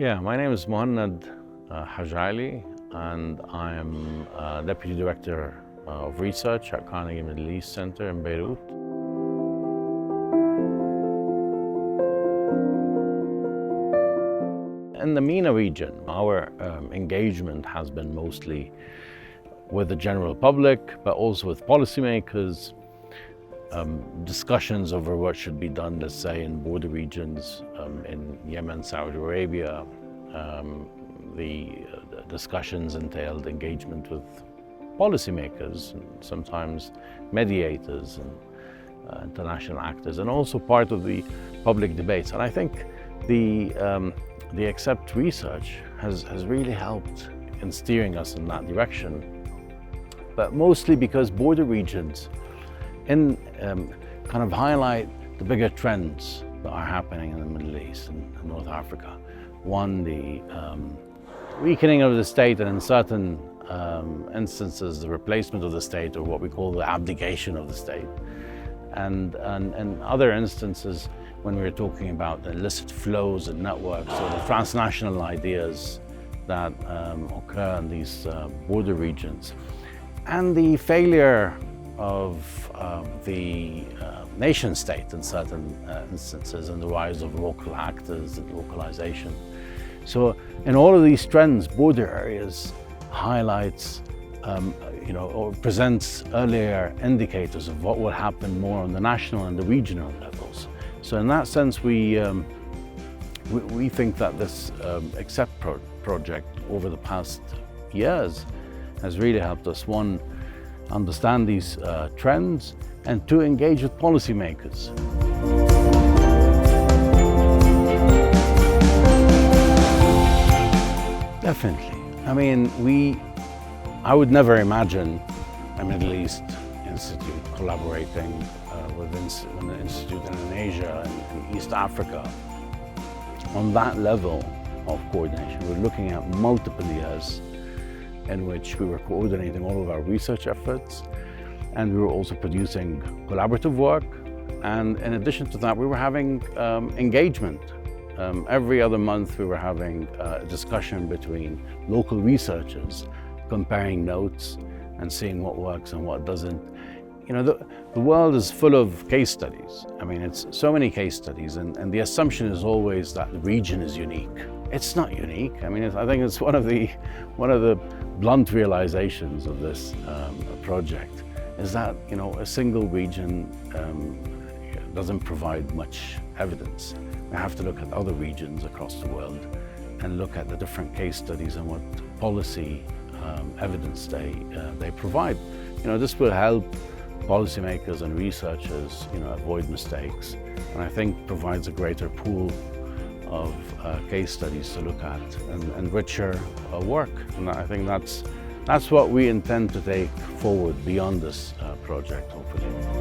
Yeah, my name is Mohanad Hage Ali, and I am Deputy Director of Research at Carnegie Middle East Center in Beirut. In the MENA region, our engagement has been mostly with the general public, but also with policymakers, discussions over what should be done, let's say, in border regions in Yemen and Saudi Arabia. The discussions entailed engagement with policymakers, and sometimes mediators and international actors, and also part of the public debates. And I think the XCEPT research has really helped in steering us in that direction, but mostly because border regions kind of highlight the bigger trends that are happening in the Middle East and North Africa. One, the weakening of the state, and in certain instances, the replacement of the state, or what we call the abdication of the state. And other instances, when we're talking about the illicit flows and networks, or the transnational ideas that occur in these border regions, and the failure of the nation state in certain instances, and the rise of local actors and localization. So in all of these trends, border areas highlights or presents earlier indicators of what will happen more on the national and the regional levels. So in that sense, we think that this XCEPT project over the past years has really helped us, one, understand these trends, and to engage with policymakers. Definitely. I mean, I would never imagine a Middle East institute collaborating with an institute in Asia and East Africa on that level of coordination. We're looking at multiple years in which we were coordinating all of our research efforts, and we were also producing collaborative work. And in addition to that, we were having engagement. Every other month, we were having a discussion between local researchers, comparing notes and seeing what works and what doesn't. You know, the world is full of case studies. I mean, it's so many case studies, and the assumption is always that the region is unique. It's not unique. I mean, I think it's one of the blunt realizations of this project is that, you know, a single region doesn't provide much evidence. We have to look at other regions across the world and look at the different case studies and what policy evidence they provide. You know, this will help policymakers and researchers, you know, avoid mistakes, and I think provides a greater pool of case studies to look at and richer work. And I think that's what we intend to take forward beyond this project, hopefully.